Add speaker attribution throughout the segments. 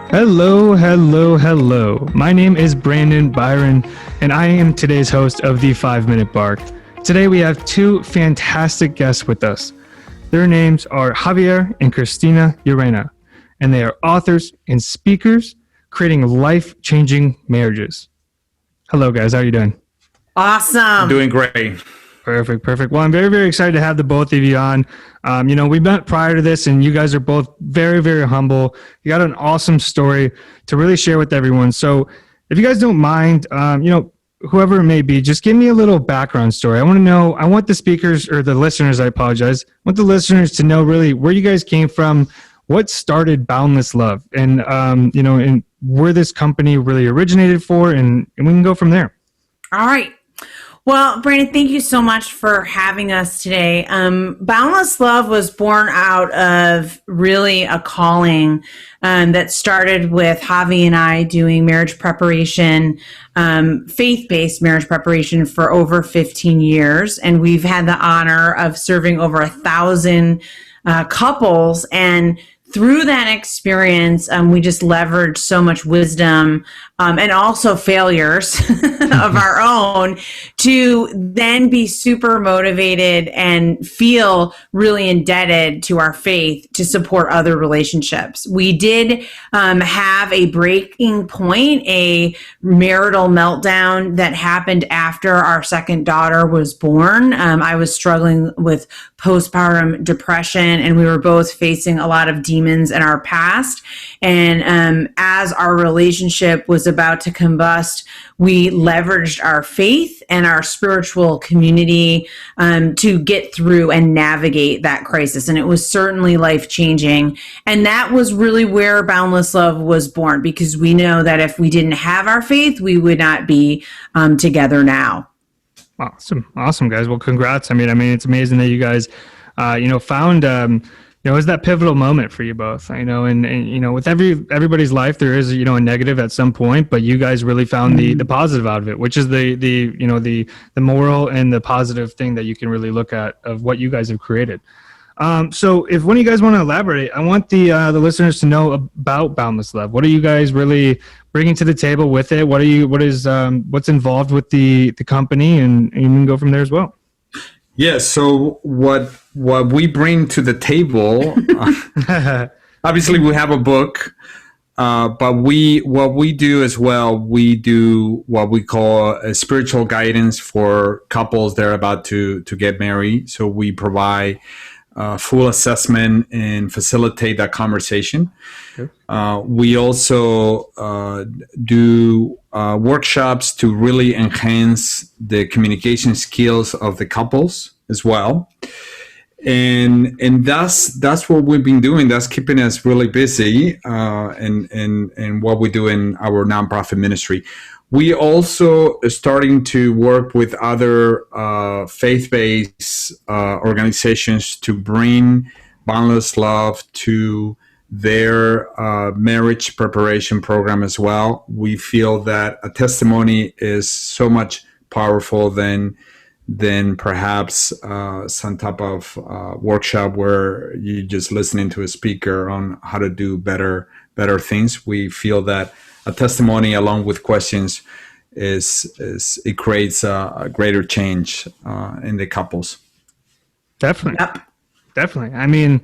Speaker 1: Hello, hello, hello. My name is Brandon Byron, and I am today's host of the 5-Minute Bark. Today we have two fantastic guests with us. Their names are Javier and Cristina Urena, and they are authors and speakers creating life-changing marriages. Hello, guys. How are you doing?
Speaker 2: Awesome.
Speaker 3: Doing great.
Speaker 1: Perfect. Well, I'm very, very excited to have the both of you on. We met prior to this, and you guys are both very, very humble. You got an awesome story to really share with everyone. So if you guys don't mind, whoever it may be, just give me a little background story. I want the speakers, or the listeners, I apologize. I want the listeners to know really where you guys came from, what started Boundless Love, and, and where this company really originated for, and we can go from there.
Speaker 2: All right. Well, Brandon, thank you so much for having us today. Boundless Love was born out of really a calling that started with Javi and I doing marriage preparation, faith-based marriage preparation for over 15 years. And we've had the honor of serving over 1,000 couples. And through that experience, we just leveraged so much wisdom and also failures of our own to then be super motivated and feel really indebted to our faith to support other relationships. We did have a breaking point, a marital meltdown that happened after our second daughter was born. I was struggling with postpartum depression, and we were both facing a lot of demons in our past. And as our relationship was about to combust, we leveraged our faith and our spiritual community to get through and navigate that crisis. And it was certainly life-changing. And that was really where Boundless Love was born, because we know that if we didn't have our faith, we would not be together now.
Speaker 1: Awesome, guys. Well, congrats. I mean, it's amazing that you guys, found, it was that pivotal moment for you both. And with everybody's life, there is, a negative at some point, but you guys really found the positive out of it, which is the moral and the positive thing that you can really look at of what you guys have created. So if one of you guys want to elaborate, I want the listeners to know about Boundless Love. What are you guys really bringing to the table with it? What's involved with the company, and you can go from there as well.
Speaker 3: Yeah. So what we bring to the table, obviously we have a book, but what we do as well, we do what we call a spiritual guidance for couples that are about to get married. So we provide full assessment and facilitate that conversation. Okay. We also do workshops to really enhance the communication skills of the couples as well. And that's what we've been doing. That's keeping us really busy and what we do in our nonprofit ministry. We also are starting to work with other faith-based organizations to bring Boundless Love to their marriage preparation program as well. We feel that a testimony is so much powerful than perhaps some type of workshop where you're just listening to a speaker on how to do better things. We feel that a testimony along with questions it creates a greater change in the couples.
Speaker 1: Definitely.
Speaker 2: Yep.
Speaker 1: Definitely.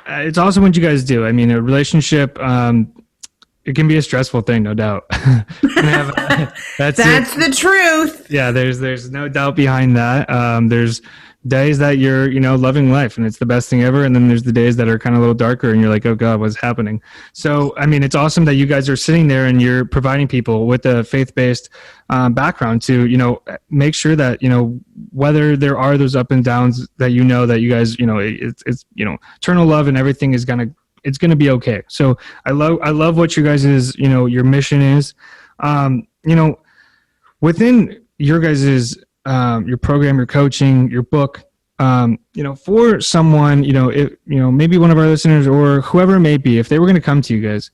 Speaker 1: It's awesome what you guys do. A relationship, it can be a stressful thing, no doubt. That's
Speaker 2: the truth.
Speaker 1: Yeah, there's no doubt behind that. There's days that you're, loving life and it's the best thing ever. And then there's the days that are kind of a little darker and you're like, oh God, what's happening? So, it's awesome that you guys are sitting there and you're providing people with a faith-based background to, make sure that, whether there are those up and downs that, that you guys, it's eternal love and everything is it's going to be okay. So I love what you guys is, your mission is, within your guys's, your program, your coaching, your book, for someone, maybe one of our listeners or whoever it may be, if they were going to come to you guys,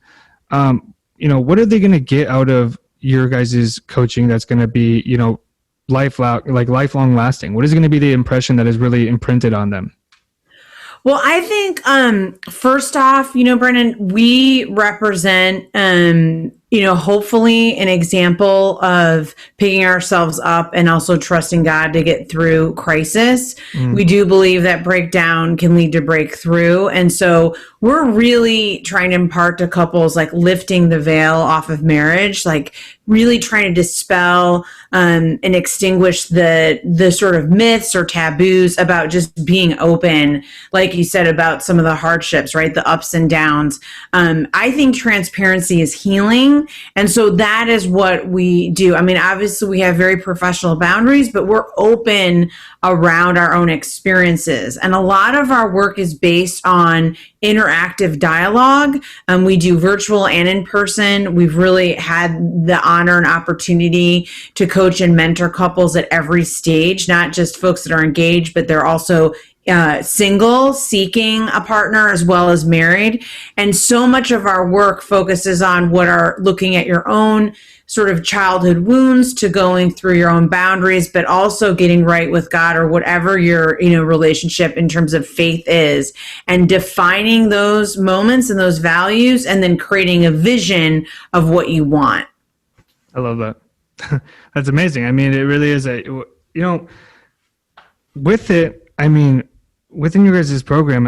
Speaker 1: what are they going to get out of your guys's coaching that's going to be, lifelong lasting? What is going to be the impression that is really imprinted on them?
Speaker 2: Well, I think first off, Brennan, we represent hopefully an example of picking ourselves up and also trusting God to get through crisis. We do believe that breakdown can lead to breakthrough. And so we're really trying to impart to couples, like lifting the veil off of marriage, like really trying to dispel and extinguish the sort of myths or taboos about just being open, like you said, about some of the hardships, right? The ups and downs. I think transparency is healing. And so that is what we do. I mean, obviously we have very professional boundaries, but we're open around our own experiences. And a lot of our work is based on interactive dialogue. We do virtual and in person. We've really had the honor and opportunity to coach and mentor couples at every stage, not just folks that are engaged, but they're also single, seeking a partner, as well as married. And so much of our work focuses on looking at your own sort of childhood wounds to going through your own boundaries, but also getting right with God or whatever your, relationship in terms of faith is, and defining those moments and those values, and then creating a vision of what you want.
Speaker 1: I love that. That's amazing. I mean, it really is with it, I mean, within your guys' program,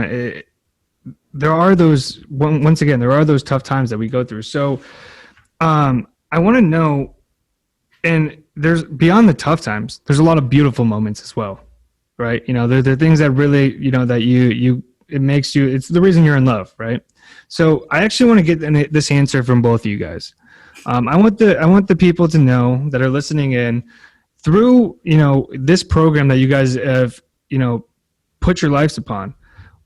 Speaker 1: there are those, once again, there are those tough times that we go through. So I want to know, and there's beyond the tough times, there's a lot of beautiful moments as well, right? There are things that really, that it makes you, it's the reason you're in love, right? So I actually want to get this answer from both of you guys. I want the people to know that are listening in through, this program that you guys have, put your lives upon.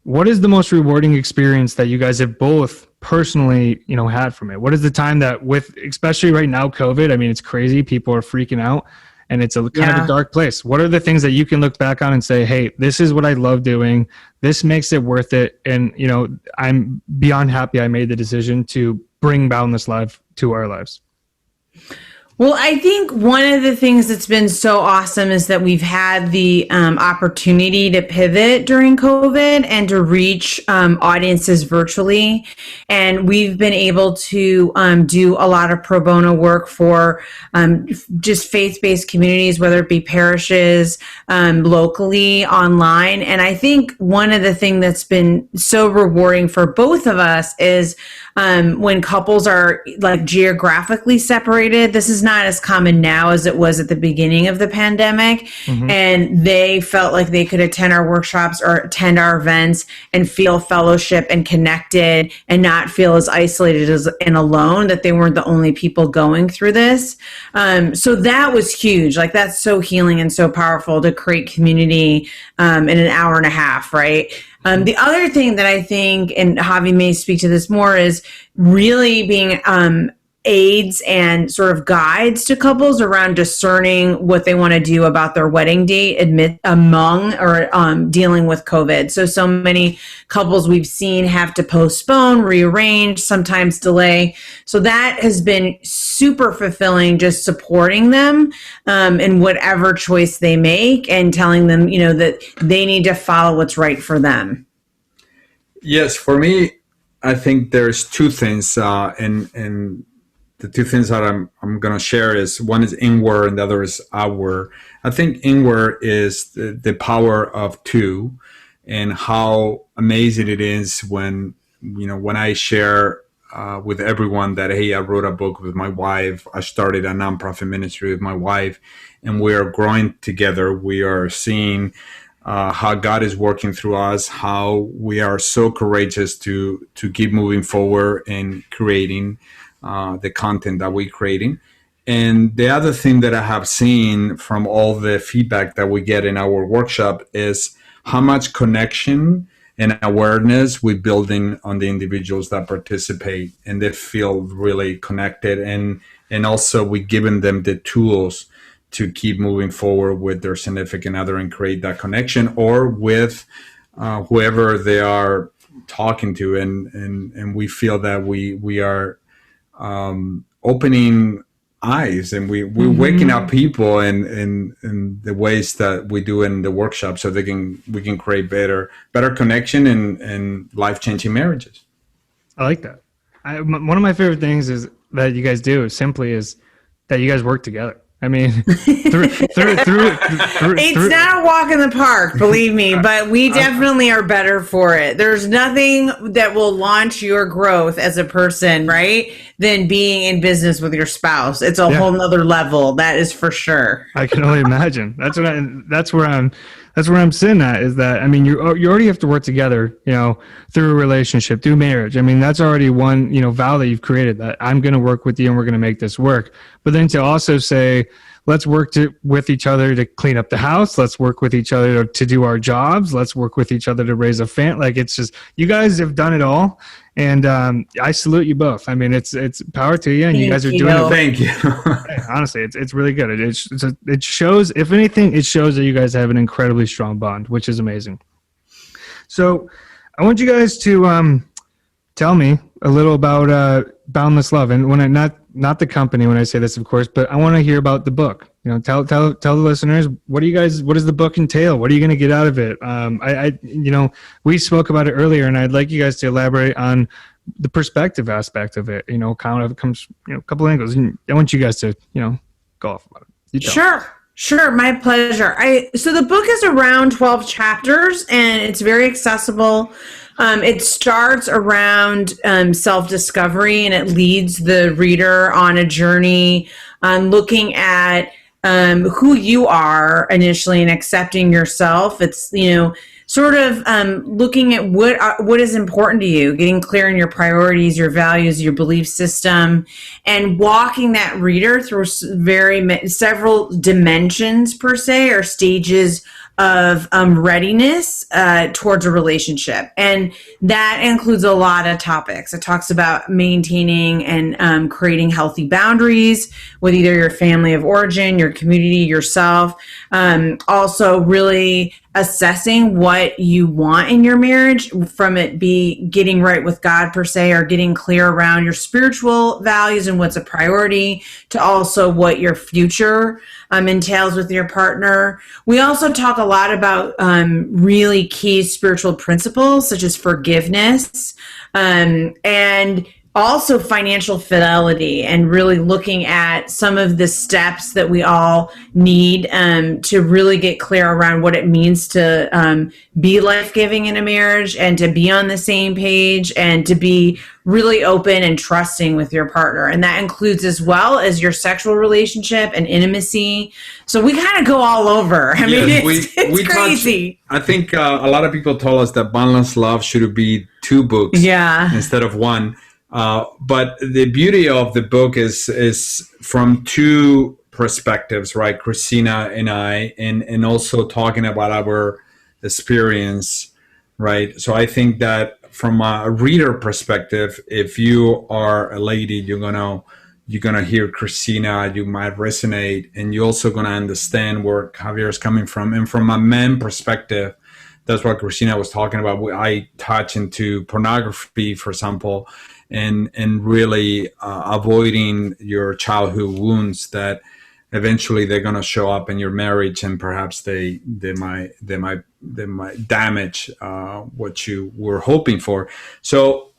Speaker 1: What is the most rewarding experience that you guys have both personally, had from it? What is the time that especially right now, COVID, I mean, it's crazy. People are freaking out and it's kind of a dark place. What are the things that you can look back on and say, hey, this is what I love doing. This makes it worth it. And, I'm beyond happy I made the decision to bring Boundless Live to our lives.
Speaker 2: Well, I think one of the things that's been so awesome is that we've had the opportunity to pivot during COVID and to reach audiences virtually. And we've been able to do a lot of pro bono work for just faith-based communities, whether it be parishes, locally, online. And I think one of the things that's been so rewarding for both of us is when couples are like geographically separated. This is not as common now as it was at the beginning of the pandemic. Mm-hmm. And they felt like they could attend our workshops or attend our events and feel fellowship and connected and not feel as isolated and alone, that they weren't the only people going through this. So that was huge. Like, that's so healing and so powerful to create community in an hour and a half, right? The other thing that I think, and Javi may speak to this more, is really being aids and sort of guides to couples around discerning what they want to do about their wedding date dealing with COVID. So many couples we've seen have to postpone, rearrange, sometimes delay. So that has been super fulfilling, just supporting them in whatever choice they make and telling them, that they need to follow what's right for them.
Speaker 3: Yes, for me, I think there's two things, and the two things that I'm going to share is, one is inward and the other is outward. I think inward is the power of two, and how amazing it is when I share with everyone that, hey, I wrote a book with my wife. I started a nonprofit ministry with my wife, and we are growing together. We are seeing how God is working through us, how we are so courageous to keep moving forward and creating the content that we're creating. And the other thing that I have seen from all the feedback that we get in our workshop is how much connection and awareness we're building on the individuals that participate, and they feel really connected. And also we're giving them the tools to keep moving forward with their significant other and create that connection, or with whoever they are talking to. And we feel that we are opening eyes, and we're waking up people in the ways that we do in the workshop, so we can create better connection and life-changing marriages.
Speaker 1: I like that. One of my favorite things is that you guys do simply is that you guys work together. I mean,
Speaker 2: it's not a walk in the park, believe me, but we definitely are better for it. There's nothing that will launch your growth as a person, right, than being in business with your spouse. It's a whole nother level. That is for sure.
Speaker 1: I can only imagine. That's where I'm sitting at, is that, I mean, you already have to work together, through a relationship, through marriage. I mean, that's already one, vow that you've created, that I'm going to work with you and we're going to make this work. But then to also say, let's work with each other to clean up the house. Let's work with each other to do our jobs. Let's work with each other to raise a family. Like, it's just, you guys have done it all. And I salute you both. I mean, it's power to you, and you guys are doing it.
Speaker 3: Thank you.
Speaker 1: Honestly, it's really good. It shows, if anything, it shows that you guys have an incredibly strong bond, which is amazing. So I want you guys to tell me a little about Boundless Love, and when not the company when I say this, of course, but I want to hear about the book. Tell the listeners, what does the book entail? What are you going to get out of it? We spoke about it earlier, and I'd like you guys to elaborate on the perspective aspect of it. Kind of comes, a couple angles, and I want you guys to, go off about it.
Speaker 2: Sure. My pleasure. So the book is around 12 chapters, and it's very accessible. It starts around self-discovery, and it leads the reader on a journey on looking at who you are initially and accepting yourself. It's, sort of looking at what is important to you, getting clear on your priorities, your values, your belief system, and walking that reader through several dimensions per se, or stages of readiness towards a relationship. And that includes a lot of topics. It talks about maintaining and creating healthy boundaries with either your family of origin, your community, yourself. Also really assessing what you want in your marriage, from it be getting right with God per se, or getting clear around your spiritual values and what's a priority, to also what your future entails with your partner. We also talk a lot about really key spiritual principles such as forgiveness, and also financial fidelity, and really looking at some of the steps that we all need to really get clear around what it means to be life-giving in a marriage, and to be on the same page, and to be really open and trusting with your partner. And that includes as well as your sexual relationship and intimacy. So we kind of go all over. I mean, it's crazy.
Speaker 3: I think a lot of people told us that Boundless Love should be 2 books instead of 1. But the beauty of the book is from 2 perspectives, right? Christina and I, and also talking about our experience, right? So I think that from a reader perspective, if you are a lady, you're gonna hear Christina, you might resonate, and you're also gonna understand where Javier is coming from. And from a man perspective, that's what Christina was talking about. I touch into pornography, for example, and really avoiding your childhood wounds that eventually they're going to show up in your marriage, and perhaps they might damage what you were hoping for. So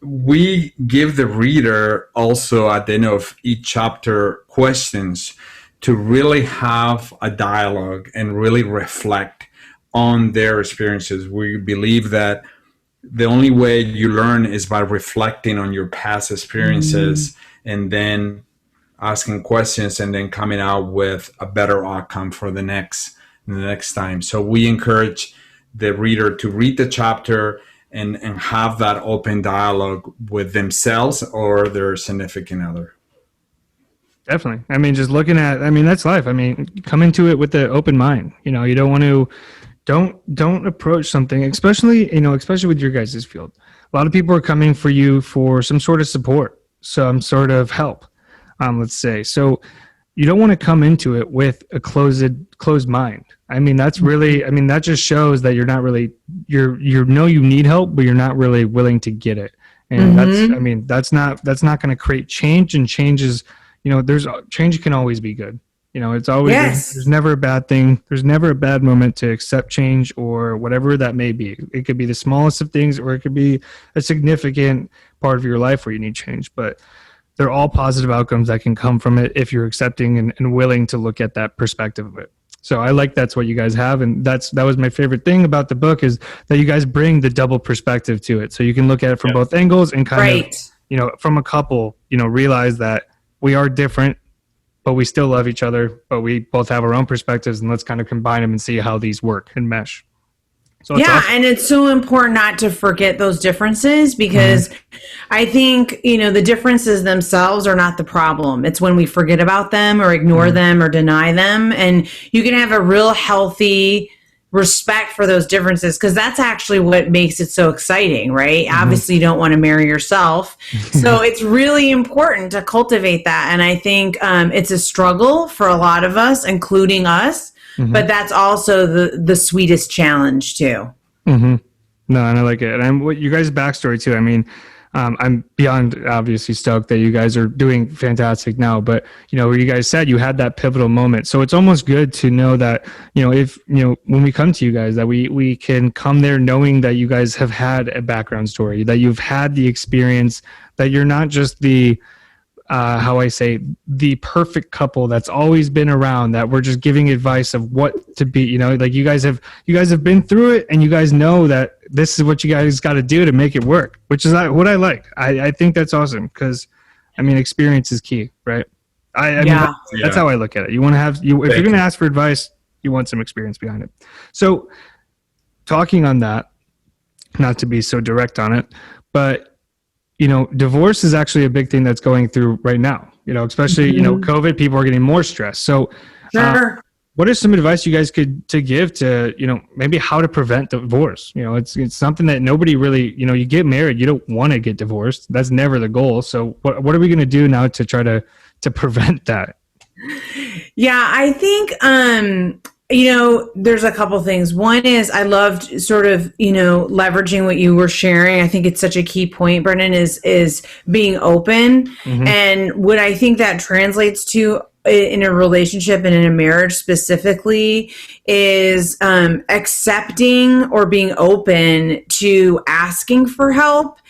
Speaker 3: we give the reader also at the end of each chapter questions to really have a dialogue and really reflect on their experiences. We believe that the only way you learn is by reflecting on your past experiences, and then asking questions, and then coming out with a better outcome for the next time. So we encourage the reader to read the chapter and have that open dialogue with themselves or their significant other.
Speaker 1: Definitely. I mean, just looking at, that's life. I mean, come into it with an open mind. You don't want to, don't approach something, especially with your guys' field. A lot of people are coming for you for some sort of support, some sort of help, let's say. So you don't want to come into it with a closed mind. That's really, that just shows that you're not really, you need help, but you're not really willing to get it. And that's not going to create change, and change is, there's change can always be good. It's always, there's
Speaker 2: Yes.
Speaker 1: never a bad thing. There's never a bad moment to accept change or whatever that may be. It could be the smallest of things, or it could be a significant part of your life where you need change. But they're all positive outcomes that can come from it if you're accepting and willing to look at that perspective of it. So I like that's what you guys have, and that was my favorite thing about the book, is that you guys bring the double perspective to it. So you can look at it from both angles and kind of, from a couple, realize that we are different, but we still love each other, but we both have our own perspectives, and let's kind of combine them and see how these work and mesh. So
Speaker 2: Yeah,
Speaker 1: awesome.
Speaker 2: and it's so important not to forget those differences, because I think, the differences themselves are not the problem. It's when we forget about them or ignore them or deny them. And you can have a real healthy respect for those differences, because that's actually what makes it so exciting, right? Obviously, you don't want to marry yourself. So it's really important to cultivate that. And I think it's a struggle for a lot of us, including us. But that's also the sweetest challenge too.
Speaker 1: No, and I like it. And what you guys' backstory too. I mean, I'm beyond obviously stoked that you guys are doing fantastic now. But where you guys said you had that pivotal moment, so it's almost good to know that if when we come to you guys, that we can come there knowing that you guys have had a background story, that you've had the experience, that you're not just the how I say, the perfect couple that's always been around, that we're just giving advice of what to be, like you guys have been through it, and you guys know that this is what you guys got to do to make it work, which is what I like. I think that's awesome, because experience is key, right? I mean, that's how I look at it. You want to have, if you're going to ask for advice, you want some experience behind it. So talking on that, not to be so direct on it, but divorce is actually a big thing that's going through right now, especially, COVID, people are getting more stressed. So what are some advice you guys could give to, maybe how to prevent divorce? It's something that nobody really, you get married, you don't want to get divorced. That's never the goal. So what are we going to do now to try to prevent that?
Speaker 2: Yeah, I think, there's a couple things. One is I loved sort of, leveraging what you were sharing. I think it's such a key point, Brendan, is being open. And what I think that translates to in a relationship and in a marriage specifically is accepting or being open to asking for help,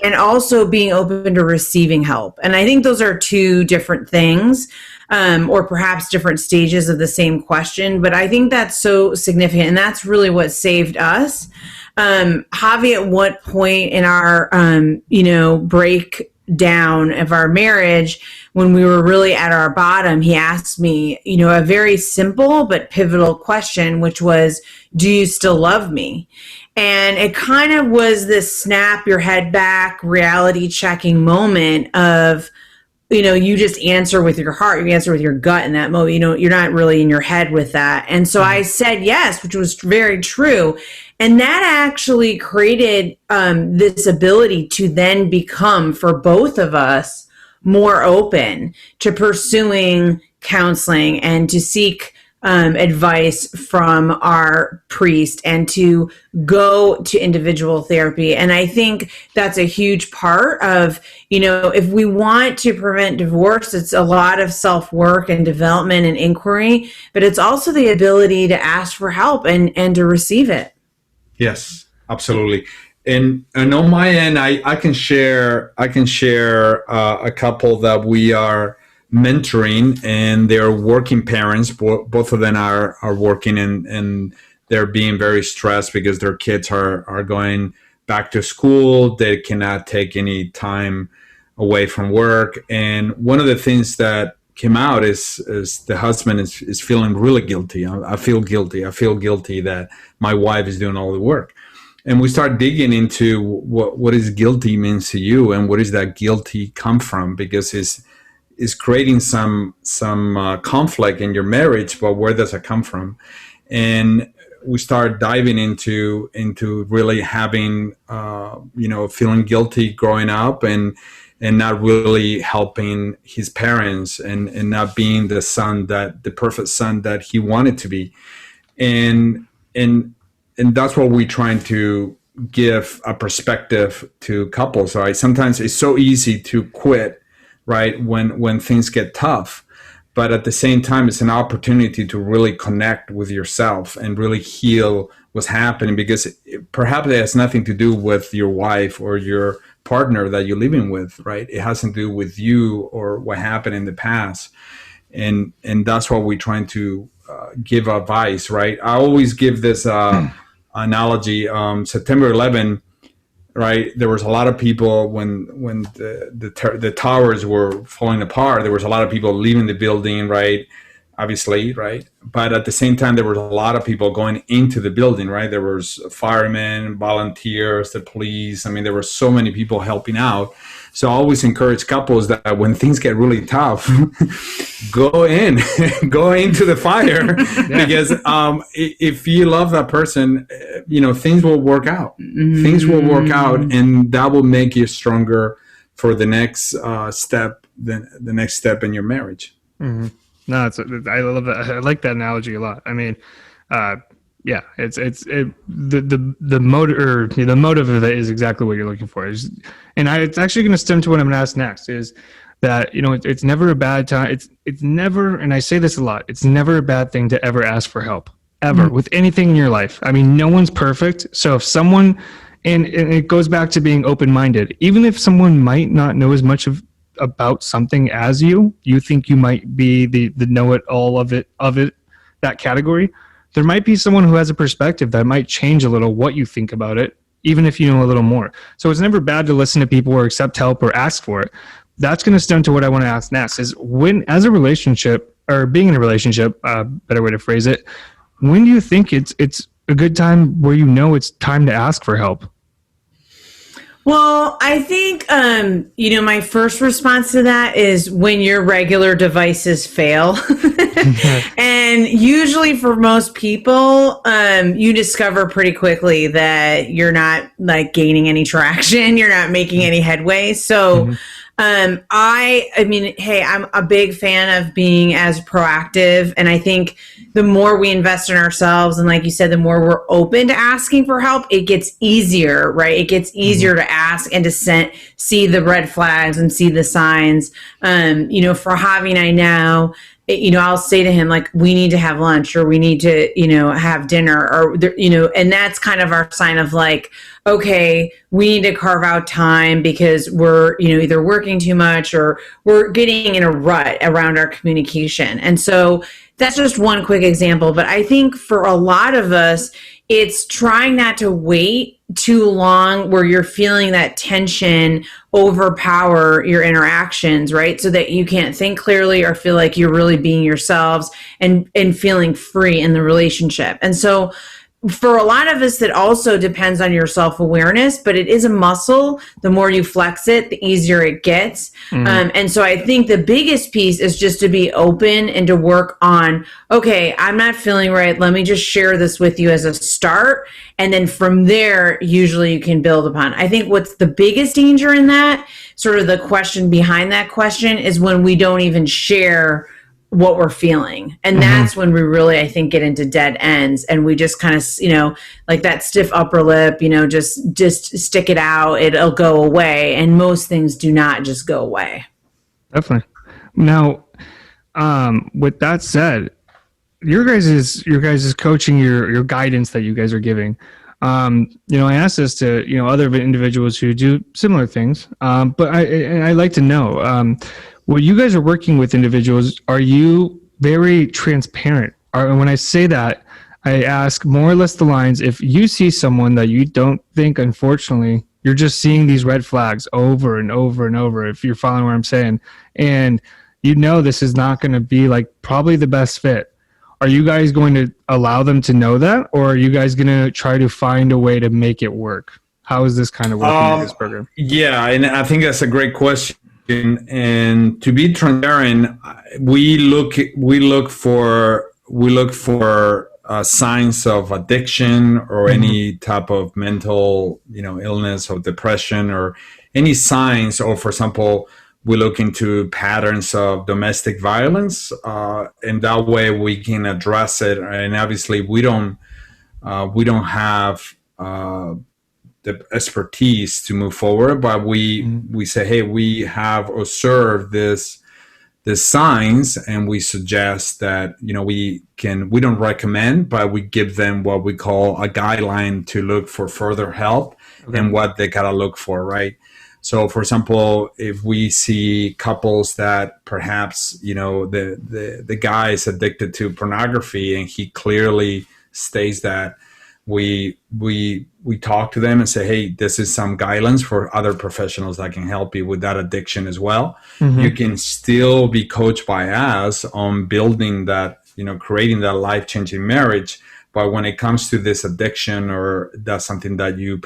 Speaker 2: and also being open to receiving help. And I think those are two different things. Or perhaps different stages of the same question. But I think that's so significant. And that's really what saved us. Javi, at what point in our, breakdown of our marriage, when we were really at our bottom, he asked me, a very simple but pivotal question, which was, do you still love me? And it kind of was this snap your head back, reality checking moment of, you just answer with your heart, you answer with your gut in that moment. You're not really in your head with that. And so I said yes, which was very true. And that actually created this ability to then become, for both of us, more open to pursuing counseling and to seek advice from our priest and to go to individual therapy. And I think that's a huge part of, if we want to prevent divorce, it's a lot of self-work and development and inquiry, but it's also the ability to ask for help and to receive it.
Speaker 3: Yes, absolutely. And on my end, I can share a couple that we are mentoring, and they're working parents. Both of them are working, and they're being very stressed because their kids are going back to school. They cannot take any time away from work. And one of the things that came out is the husband is feeling really guilty. I feel guilty. I feel guilty that my wife is doing all the work. And we start digging into what is guilty means to you, and what does that guilty come from? Because it's creating some conflict in your marriage, but where does it come from? And we start diving into really having feeling guilty growing up, and not really helping his parents, and not being the perfect son that he wanted to be. And that's what we're trying to give a perspective to couples. Sometimes it's so easy to quit right? When things get tough. But at the same time, it's an opportunity to really connect with yourself and really heal what's happening, because perhaps it has nothing to do with your wife or your partner that you're living with, right? It has to do with you or what happened in the past. And that's what we're trying to give advice, right? I always give this analogy. September 11th, right? There was a lot of people when the towers were falling apart. There was a lot of people leaving the building, right? Obviously, right? But at the same time, there was a lot of people going into the building, right? There was firemen, volunteers, the police. I mean, there were so many people helping out. So I always encourage couples that when things get really tough, go in, go into the fire, because if you love that person, things will work out. Mm-hmm. Things will work out, and that will make you stronger for the next step, the next step in your marriage.
Speaker 1: Mm-hmm. No, I love that. I like that analogy a lot. I mean, the motive, or the motive of it is exactly what you're looking for. It's actually going to stem to what I'm going to ask next. Is that it's never a bad time. It's never, and I say this a lot. It's never a bad thing to ever ask for help, ever, with anything in your life. I mean, no one's perfect. So if someone, and it goes back to being open-minded. Even if someone might not know as much about something as you think you might be the know-it-all of it, that category. There might be someone who has a perspective that might change a little what you think about it, even if you know a little more. So it's never bad to listen to people or accept help or ask for it. That's going to stem to what I want to ask next, is when, as a relationship, or being in a relationship, better way to phrase it, when do you think it's a good time where it's time to ask for help?
Speaker 2: Well, I think, my first response to that is when your regular devices fail. And usually for most people, you discover pretty quickly that you're not like gaining any traction. You're not making any headway. So, I mean, hey, I'm a big fan of being as proactive. And I think the more we invest in ourselves, and like you said, the more we're open to asking for help, it gets easier, right? It gets easier to ask and to see the red flags and see the signs. For Javi and I now, I'll say to him, like, we need to have lunch, or we need to, have dinner, or, and that's kind of our sign of like, okay, we need to carve out time because we're, either working too much or we're getting in a rut around our communication. And so that's just one quick example. But I think for a lot of us, it's trying not to wait too long where you're feeling that tension overpower your interactions, right? So that you can't think clearly or feel like you're really being yourselves and feeling free in the relationship. And so for a lot of us, that also depends on your self-awareness, but it is a muscle. The more you flex it, the easier it gets. And so I think the biggest piece is just to be open and to work on, okay, I'm not feeling right. Let me just share this with you as a start. And then from there, usually you can build upon. I think what's the biggest danger in that, sort of the question behind that question, is when we don't even share what we're feeling. And that's when we really, I think, get into dead ends, and we just kind of, like that stiff upper lip, just stick it out, it'll go away. And most things do not just go away. Definitely.
Speaker 1: Now, with that said, your guys' coaching, your guidance that you guys are giving, I asked this to, other individuals who do similar things. But I like to know, when you guys are working with individuals, are you very transparent? And when I say that, I ask more or less the lines, if you see someone that you don't think, unfortunately, you're just seeing these red flags over and over and over, if you're following what I'm saying, and this is not going to be like probably the best fit, are you guys going to allow them to know that, or are you guys going to try to find a way to make it work? How is this kind of working with this program?
Speaker 3: Yeah, and I think that's a great question. And to be transparent, we look for signs of addiction or any type of mental illness or depression, or any signs, or for example, we look into patterns of domestic violence, and that way we can address it. And obviously we don't have the expertise to move forward, but we say, hey, we have observed the signs, and we suggest that we don't recommend, but we give them what we call a guideline to look for further help and what they gotta look for, right? So, for example, if we see couples that perhaps the guy is addicted to pornography, and he clearly states that, we talk to them and say, hey, this is some guidelines for other professionals that can help you with that addiction as well. You can still be coached by us on building that, creating that life-changing marriage. But when it comes to this addiction, or that's something that you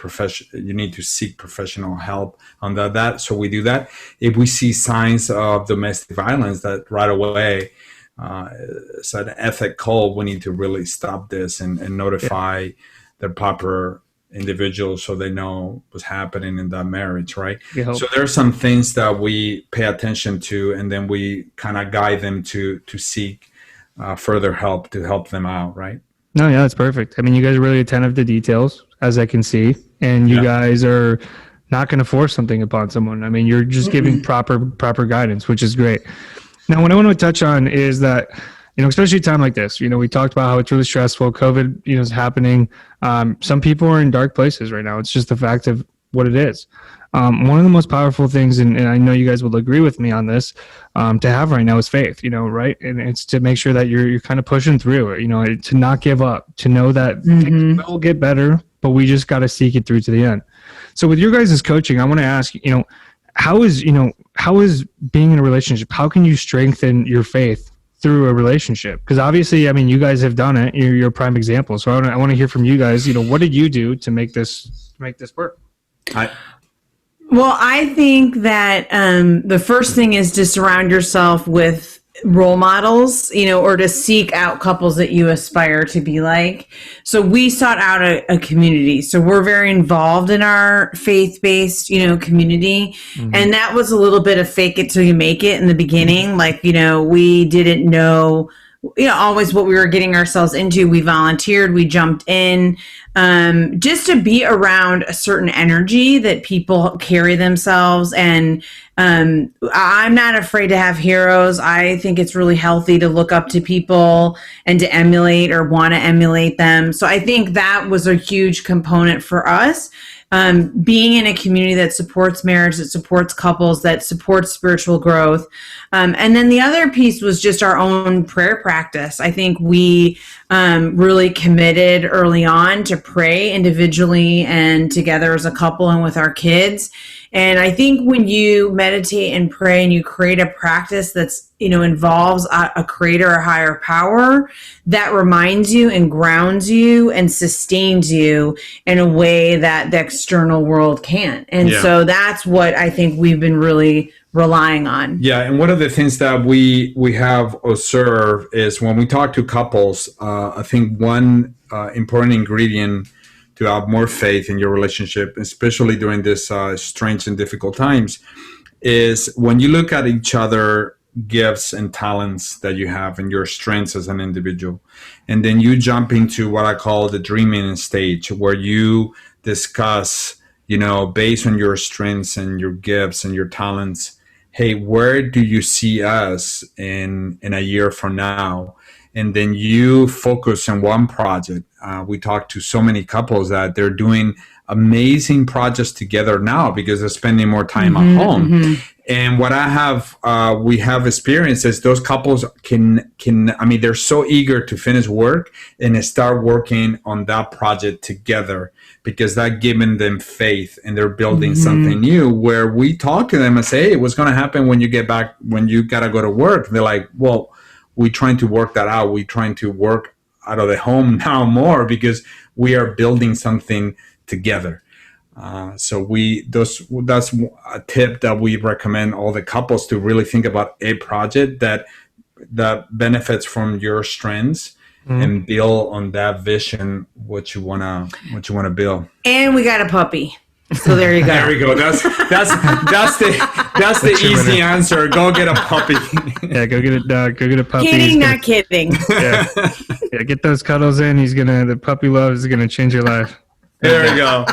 Speaker 3: need to seek professional help on that. So we do that. If we see signs of domestic violence, that right away, it's an ethic call. We need to really stop this and notify the proper individuals so they know what's happening in that marriage, right? So there are some things that we pay attention to, and then we kind of guide them to seek further help to help them out, right?
Speaker 1: No, yeah, that's perfect. I mean, you guys are really attentive to details, as I can see, and you guys are not going to force something upon someone. I mean, you're just giving proper guidance, which is great. Now, what I want to touch on is that, especially a time like this, we talked about how it's really stressful. COVID, is happening. Some people are in dark places right now. It's just the fact of what it is. One of the most powerful things, and I know you guys will agree with me on this, to have right now is faith, right? And it's to make sure that you're kind of pushing through it, to not give up, to know that things will get better, but we just got to seek it through to the end. So with your guys' coaching, I want to ask, how is being in a relationship, how can you strengthen your faith through a relationship? Because obviously, I mean, you guys have done it. You're a prime example. So I want to hear from you guys, what did you do to make this work?
Speaker 2: Well, I think that the first thing is to surround yourself with role models, or to seek out couples that you aspire to be like. So we sought out a community. So we're very involved in our faith-based, community. And that was a little bit of fake it till you make it in the beginning. Like, we didn't know always what we were getting ourselves into. We volunteered, we jumped in, just to be around a certain energy that people carry themselves. And I'm not afraid to have heroes. I think it's really healthy to look up to people and to emulate or want to emulate them. So I think that was a huge component for us. Being in a community that supports marriage, that supports couples, that supports spiritual growth. And then the other piece was just our own prayer practice. I think we really committed early on to pray individually and together as a couple and with our kids. And I think when you meditate and pray and you create a practice that's, involves a creator or higher power, that reminds you and grounds you and sustains you in a way that the external world can't. And so that's what I think we've been really relying on. Yeah.
Speaker 3: And one of the things that we have observed is when we talk to couples, I think one important ingredient to have more faith in your relationship, especially during this strange and difficult times, is when you look at each other gifts and talents that you have and your strengths as an individual, and then you jump into what I call the dreaming stage, where you discuss, based on your strengths and your gifts and your talents, hey, where do you see us in a year from now? And then you focus on one project. We talk to so many couples that they're doing amazing projects together now because they're spending more time at home. And what we have experienced is those couples they're so eager to finish work and start working on that project together, because that giving them faith and they're building something new, where we talk to them and say, hey, what's going to happen when you get back, when you got to go to work? They're like, well, we're trying to work that out. We're trying to work out of the home now more because we are building something together. So that's a tip that we recommend all the couples to really think about a project that benefits from your strengths and build on that vision, what you wanna build.
Speaker 2: And we got a puppy. So there you go.
Speaker 3: There we go. That's the easy answer. Go get a puppy.
Speaker 1: Yeah, go get a dog. Go get a puppy.
Speaker 2: Kidding, not kidding.
Speaker 1: Yeah, get those cuddles in. The puppy love is gonna change your life.
Speaker 3: There we go.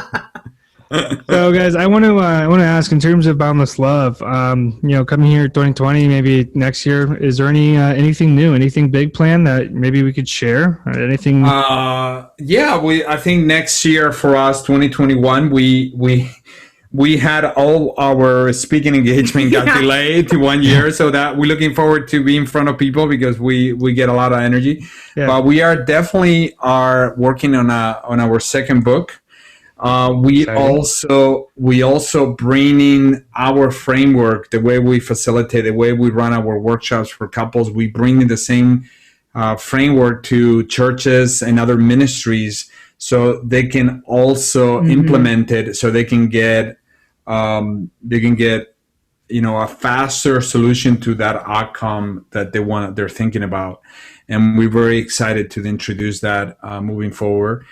Speaker 1: So, guys, I want to ask in terms of Boundless Love. Coming here 2020, maybe next year. Is there anything new, anything big planned that maybe we could share? Anything?
Speaker 3: Yeah, I think next year for us, 2021, we had all our speaking engagement got delayed to 1 year, so that we're looking forward to be in front of people because we get a lot of energy.
Speaker 1: Yeah.
Speaker 3: But we are definitely working on our second book. We also bring in our framework, the way we facilitate, the way we run our workshops for couples. We bring in the same framework to churches and other ministries, so they can also implement it, so they can get a faster solution to that outcome that they're thinking about. And we're very excited to introduce that moving forward.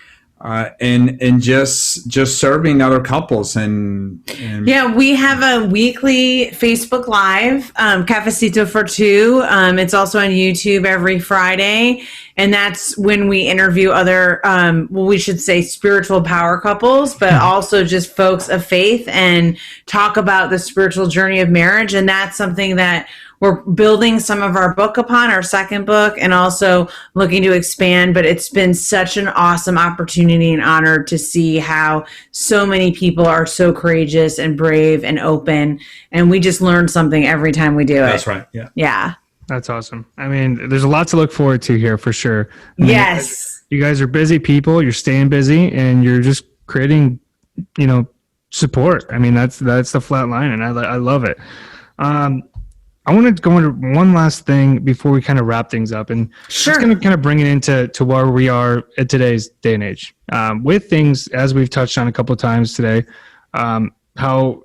Speaker 3: And just serving other couples and
Speaker 2: yeah, we have a weekly Facebook Live, Cafecito for Two. It's also on YouTube every Friday, and that's when we interview other, we should say spiritual power couples, but also just folks of faith, and talk about the spiritual journey of marriage. And that's something that we're building some of our book upon, our second book, and also looking to expand. But it's been such an awesome opportunity and honor to see how so many people are so courageous and brave and open. And we just learn something every time we do it.
Speaker 3: That's right. Yeah.
Speaker 2: Yeah.
Speaker 1: That's awesome. I mean, there's a lot to look forward to here for sure. I mean,
Speaker 2: Yes.
Speaker 1: You guys are busy people. You're staying busy, and you're just creating, support. I mean, that's the flat line, and I love it. I want to go into one last thing before we kind of wrap things up, and
Speaker 2: Sure.
Speaker 1: it's going to kind of bring it into where we are at today's day and age. With things, as we've touched on a couple of times today, how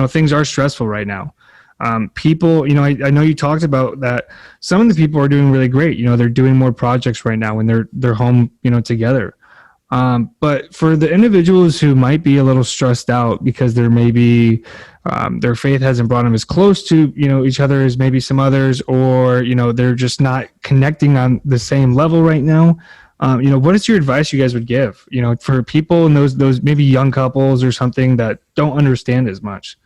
Speaker 1: things are stressful right now. People, I know you talked about that. Some of the people are doing really great. They're doing more projects right now when they're home, together. But for the individuals who might be a little stressed out because there may be their faith hasn't brought them as close to each other as maybe some others, or they're just not connecting on the same level right now. What is your advice you guys would give for people in those maybe young couples or something that don't understand as much?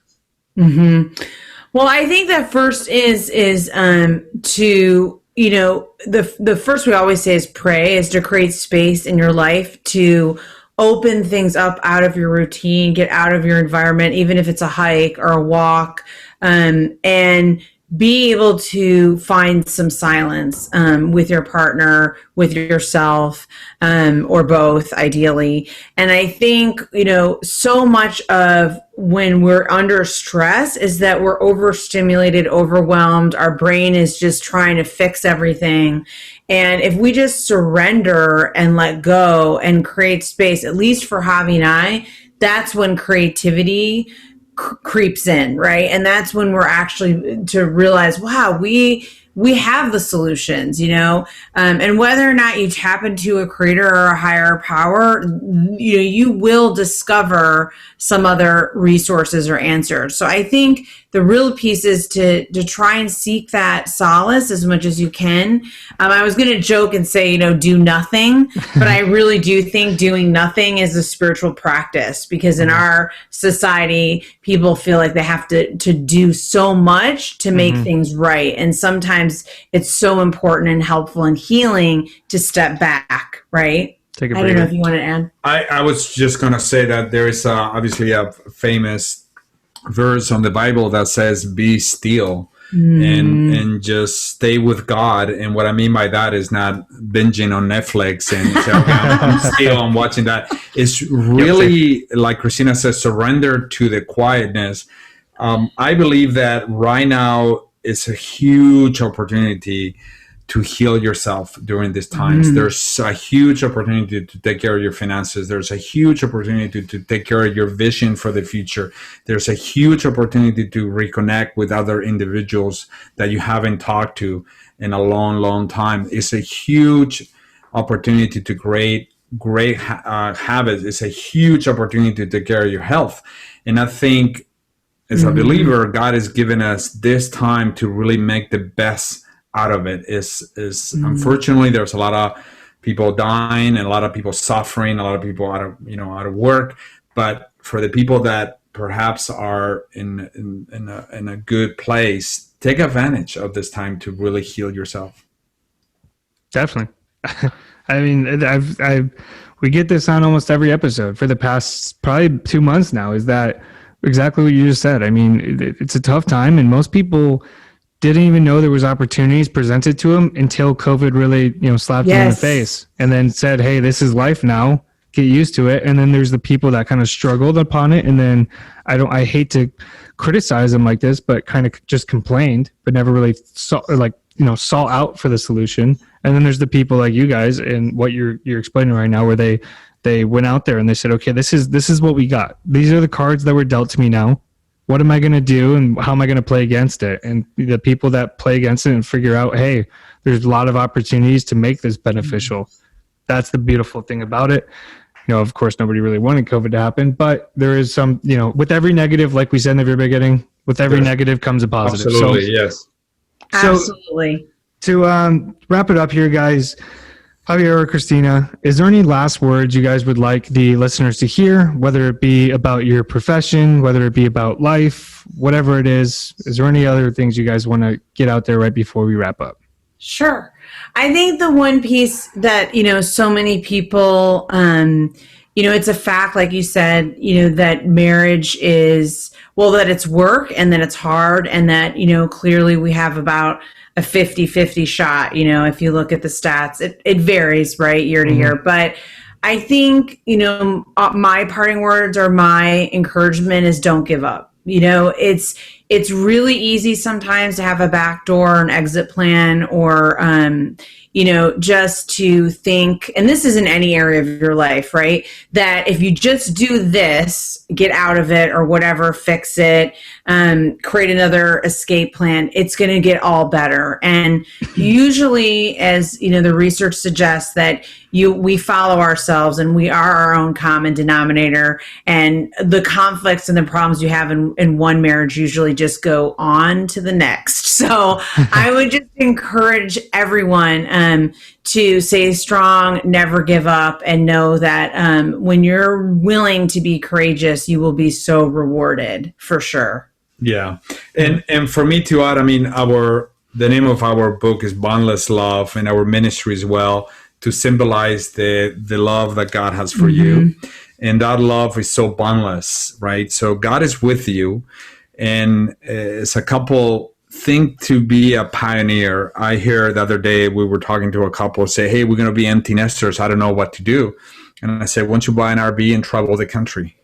Speaker 2: Well, I think that first is to the first we always say is pray, is to create space in your life to open things up out of your routine, get out of your environment, even if it's a hike or a walk, and be able to find some silence with your partner, with yourself, or both, ideally. And I think, so much of when we're under stress is that we're overstimulated, overwhelmed. Our brain is just trying to fix everything. And if we just surrender and let go and create space, at least for Javi and I, that's when creativity creeps in, right? And that's when we're actually to realize, wow, we have the solutions, and whether or not you tap into a creator or a higher power, you will discover some other resources or answers. So I think the real piece is to try and seek that solace as much as you can. I was going to joke and say, do nothing, but I really do think doing nothing is a spiritual practice, because in our society, people feel like they have to do so much to make things right. And sometimes it's so important and helpful and healing to step back, right?
Speaker 1: Take a
Speaker 2: I don't know if you want to add.
Speaker 3: I was just going to say that there is obviously a famous verse on the Bible that says, be still and just stay with God. And what I mean by that is not binging on Netflix and say, okay, I'm still, I'm watching that. It's really, like Christina says, surrender to the quietness. I believe that right now is a huge opportunity to heal yourself during these times. There's a huge opportunity to take care of your finances. There's a huge opportunity to take care of your vision for the future. There's a huge opportunity to reconnect with other individuals that you haven't talked to in a long, long time. It's a huge opportunity to create great habits. It's a huge opportunity to take care of your health. And I think as a believer, God has given us this time to really make the best out of it. Unfortunately, there's a lot of people dying and a lot of people suffering, a lot of people out of work. But for the people that perhaps are in a good place, take advantage of this time to really heal yourself.
Speaker 1: Definitely. I mean, we get this on almost every episode for the past probably 2 months now. Is that exactly what you just said? I mean, it's a tough time, and most people didn't even know there was opportunities presented to them until COVID really, slapped them in the face and then said, "Hey, this is life now. Get used to it." And then there's the people that kind of struggled upon it, and then I hate to criticize them like this, but kind of just complained, but never really saw out for the solution. And then there's the people like you guys and what you're explaining right now, where they went out there and they said, okay, this is what we got. These are the cards that were dealt to me now. What am I going to do, and how am I going to play against it? And the people that play against it and figure out, hey, there's a lot of opportunities to make this beneficial. That's the beautiful thing about it. Of course, nobody really wanted COVID to happen, but there is some, with every negative, like we said in the very beginning, with every negative comes a positive.
Speaker 3: Absolutely, yes.
Speaker 2: Absolutely.
Speaker 1: To wrap it up here, guys, Javier or Christina, is there any last words you guys would like the listeners to hear, whether it be about your profession, whether it be about life, whatever it is? Is there any other things you guys want to get out there right before we wrap up?
Speaker 2: Sure. I think the one piece that, so many people, it's a fact, like you said, that marriage is, that it's work and that it's hard, and that, clearly we have about a 50-50 shot. If you look at the stats, it varies, right, year to year. But I think, my parting words or my encouragement is don't give up. It's really easy sometimes to have a backdoor, an exit plan, or, just to think, and this is in any area of your life, right? That if you just do this, get out of it or whatever, fix it, create another escape plan, it's going to get all better. And usually, as the research suggests, that we follow ourselves and we are our own common denominator, and the conflicts and the problems you have in one marriage usually just go on to the next. So I would just encourage everyone to stay strong, never give up, and know that when you're willing to be courageous, you will be so rewarded for sure.
Speaker 3: Yeah. And for me to add, the name of our book is Boundless Love, and our ministry as well, to symbolize the love that God has for you. And that love is so boundless, right? So God is with you. And as a couple think to be a pioneer, I hear the other day we were talking to a couple say, hey, we're going to be empty nesters. I don't know what to do. And I said, why don't you buy an RV and travel the country,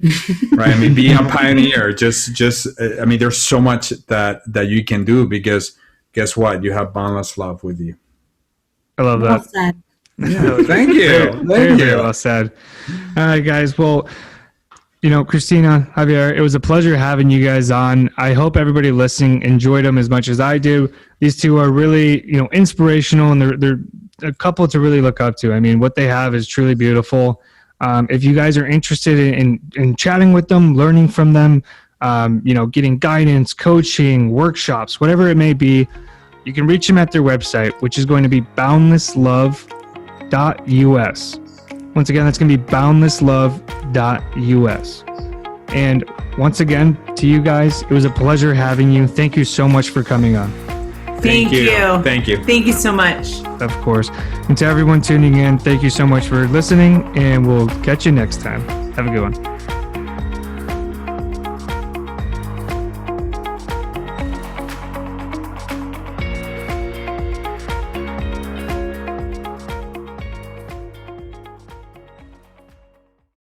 Speaker 3: right? Be a pioneer. There's so much that you can do, because guess what? You have boundless love with you.
Speaker 1: I love that.
Speaker 2: Well said.
Speaker 3: Yeah, thank you.
Speaker 1: Very well said. All right, guys. Well, Christina, Javier, it was a pleasure having you guys on. I hope everybody listening enjoyed them as much as I do. These two are really, inspirational, and they're a couple to really look up to. What they have is truly beautiful. If you guys are interested in chatting with them, learning from them, getting guidance, coaching, workshops, whatever it may be, you can reach them at their website, which is going to be boundlesslove.us. Once again, that's going to be boundlesslove.us. And once again, to you guys, it was a pleasure having you. Thank you so much for coming on.
Speaker 2: Thank you.
Speaker 3: Thank you.
Speaker 2: Thank you so much.
Speaker 1: Of course. And to everyone tuning in, thank you so much for listening, and we'll catch you next time. Have a good one.